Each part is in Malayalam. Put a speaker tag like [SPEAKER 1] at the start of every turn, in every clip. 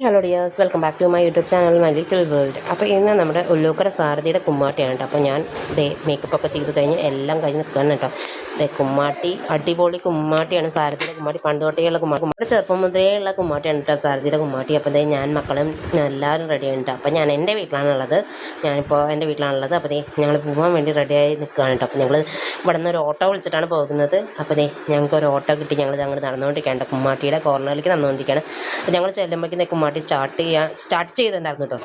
[SPEAKER 1] Hello dears, welcome back to my YouTube channel my little world. അപ്പോൾ ഇന്ന് നമ്മുടെ ഉള്ളൂക്കര സാരഥിയുടെ കുമ്മാട്ടിയാണ് കേട്ടോ. അപ്പോൾ ഞാൻ മേക്കപ്പൊക്കെ ചെയ്ത് കഴിഞ്ഞ് എല്ലാം കഴിഞ്ഞ് നിൽക്കുകയാണ് കേട്ടോ. കുമ്മാട്ടി അടിപൊളി കുമ്മാട്ടിയാണ് സാരഥിയുടെ കുമ്മാട്ടി. പണ്ട് തൊട്ടേയുള്ള കുമ്മാട്ടി ചെറുപ്പം മുതലേ ഉള്ള കുമ്മാട്ടിയാണ് കേട്ടോ സാരഥിയുടെ കുമ്മാട്ടി. അപ്പോൾ ഞാൻ മക്കളും എല്ലാവരും റെഡിയാണ് കേട്ടോ. അപ്പോൾ ഞാൻ എൻ്റെ വീട്ടിലാണുള്ളത്. ഞാനിപ്പോൾ എൻ്റെ വീട്ടിലാണുള്ളത്. അപ്പോൾ ഞങ്ങൾ പോകാൻ വേണ്ടി റെഡിയായി നിൽക്കുകയാണ് കേട്ടോ. അപ്പോൾ ഞങ്ങൾ ഇവിടെ നിന്ന് ഒരു ഓട്ടോ വിളിച്ചിട്ടാണ് പോകുന്നത്. അപ്പോൾ ഞങ്ങൾക്ക് ഒരു ഓട്ടോ കിട്ടി. ഞങ്ങൾ നടന്നുകൊണ്ടിരിക്കുകയാണ്. കുമ്മാട്ടിയുടെ കോർണറിലേക്ക് നടന്നുകൊണ്ടിരിക്കുകയാണ്. അപ്പോൾ ഞങ്ങൾ ചെല്ലുമ്പോഴേക്കും കുമ്മാട്ടി സ്റ്റാർട്ട് ചെയ്തിട്ടുണ്ടായിരുന്നു കേട്ടോ.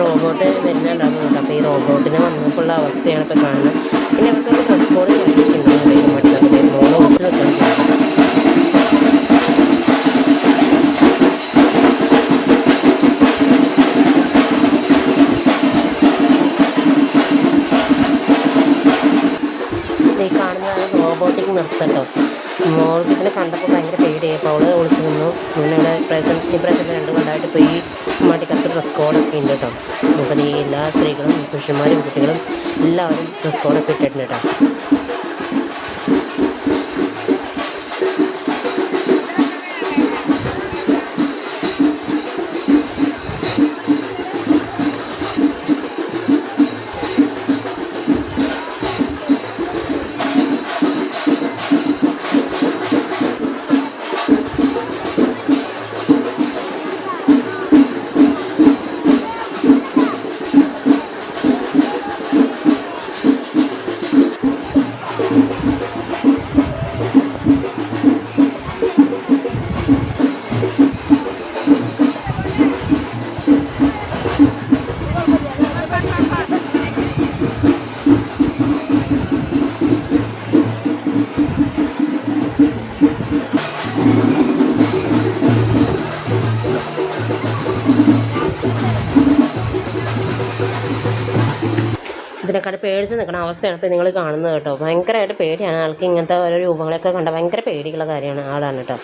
[SPEAKER 1] റോബോട്ട് വരുന്നുണ്ടാകുന്നു കേട്ടോ. അപ്പോൾ ഈ റോബോട്ടിനെ വന്നപ്പോഴുള്ള അവസ്ഥയാണ് ഇപ്പോൾ കാണുന്നത്. പിന്നെ അവർക്കൊക്കെ ഡ്രസ് കോഡ് ചെയ്തിട്ടുണ്ടാകും. മറ്റേ മോള് ഒളിച്ച് നിൽക്കണം. ഈ കാണുന്നതാണ് റോബോട്ടിക് നൃത്തട്ടോ. മോൾക്ക് ഇതിനെ കണ്ടപ്പോൾ ഭയങ്കര പേടിയായി. അപ്പോൾ അവൾ ഒളിച്ചു നിന്നു. പിന്നെ ഇവിടെ ഇപ്രാവശ്യം 2 കൊല്ലമായിട്ട് ഇപ്പോൾ ഈ കുമ്മാട്ടിക്കകത്ത് ഡ്രസ് കോഡൊക്കെ ഉണ്ട് കേട്ടോ. അപ്പോൾ ഈ എല്ലാ സ്ത്രീകളും പുരുഷന്മാരും കുട്ടികളും എല്ലാവരും ഡ്രസ് കോഡൊക്കെ ഇട്ടിട്ടുണ്ട് കേട്ടോ. ഇതിനെക്കാട്ട് പേടിച്ച് നിൽക്കുന്ന അവസ്ഥയാണ് ഇപ്പോൾ നിങ്ങൾ കാണുന്നത് കേട്ടോ. ഭയങ്കരമായിട്ട് പേടിയാണ് ആൾക്ക്. ഇങ്ങനത്തെ ഓരോ രൂപങ്ങളൊക്കെ കണ്ട ഭയങ്കര പേടിയുള്ള കാര്യമാണ് ആളാണ് കേട്ടോ.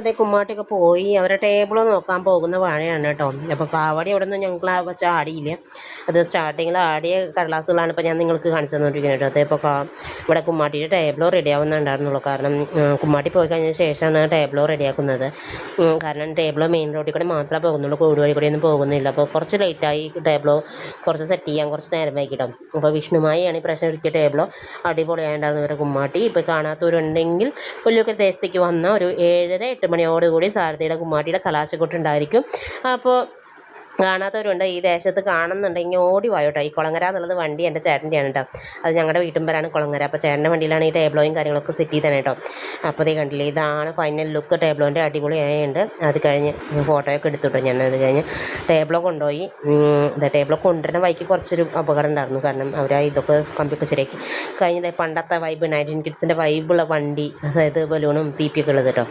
[SPEAKER 1] അതേ കുമ്മാട്ടിയൊക്കെ പോയി അവരെ ടേബിൾ നോക്കാൻ പോകുന്ന വഴിയാണ് കേട്ടോ. അപ്പോൾ കാവടി അവിടെ നിന്ന് ഞങ്ങൾ വെച്ചാൽ ആടിയില്ല. അത് സ്റ്റാർട്ടിങ്ങിൽ ആടിയ കടലാസുകളാണ് ഇപ്പോൾ ഞാൻ നിങ്ങൾക്ക് കാണിച്ചു തന്നുകൊണ്ടിരിക്കുന്നത് കേട്ടോ. അതേ ഇപ്പോൾ ഇവിടെ കുമ്മാട്ടിയുടെ ടേബിളോ റെഡിയാവുന്നുണ്ടായിരുന്നുള്ളൂ. കാരണം കുമ്മാട്ടി പോയി കഴിഞ്ഞ ശേഷമാണ് ടേബിളോ റെഡിയാക്കുന്നത്. കാരണം ടേബിളോ മെയിൻ റോഡിൽ കൂടെ മാത്രമേ പോകുന്നുള്ളൂ, കോട് വഴി കൂടെ ഒന്നും പോകുന്നില്ല. അപ്പോൾ കുറച്ച് ലേറ്റായി ടേബിളോ കുറച്ച് സെറ്റ് ചെയ്യാൻ കുറച്ച് നേരം വൈകിട്ടോ. അപ്പോൾ വിഷ്ണുമായിയാണ് ഈ പ്രശ്നം ഒരുക്കിയ ടേബിളോ അടിപൊളിയായിട്ടുണ്ടായിരുന്നു ഇവരുടെ കുമ്മാട്ടി. ഇപ്പോൾ കാണാത്തവരുണ്ടെങ്കിൽ പുല്ലൊക്കെ ദേശത്തേക്ക് വന്ന ഒരു 7:30-8 മണിയോടുകൂടി സാരഥിയുടെ കുമ്മാട്ടിയുടെ കലാശക്കൊട്ടുണ്ടായിരിക്കും. അപ്പോൾ കാണാത്തവരുണ്ട് ഈ ദേശത്ത് കാണുന്നുണ്ടെങ്കിൽ ഓടി വായോട്ടോ. ഈ കുളങ്ങര എന്നുള്ളത് വണ്ടി എൻ്റെ ചേട്ടൻ്റെയാണ് കേട്ടോ. അത് ഞങ്ങളുടെ വീട്ടുമ്പരാണ് കുളങ്ങര. അപ്പോൾ ചേട്ടൻ്റെ വണ്ടിയിലാണ് ഈ ടേബിളോയും കാര്യങ്ങളൊക്കെ സെറ്റ് ചെയ്ത് തന്നെ കേട്ടോ. അപ്പോൾ ഇത് കണ്ടില്ലേ, ഇതാണ് ഫൈനൽ ലുക്ക്. ടേബിളോൻ്റെ അടിപൊളിയായുണ്ട്. അത് കഴിഞ്ഞ് ഫോട്ടോയൊക്കെ എടുത്തുട്ടോ ഞാൻ. അത് കഴിഞ്ഞ് ടേബിളോ കൊണ്ടുപോയി. ടേബിളോ കൊണ്ടുവരുന്ന വഴിക്ക് കുറച്ചൊരു അപകടം ഉണ്ടായിരുന്നു. കാരണം അവർ ഇതൊക്കെ കമ്പിയൊക്കെ ശരിയാക്കി കഴിഞ്ഞത് പണ്ടത്തെ വൈബ് 19 കിഡ്സിൻ്റെ വൈബുള്ള വണ്ടി, അതായത് ബലൂണും പി ഒക്കെ ഉള്ളത് കേട്ടോ.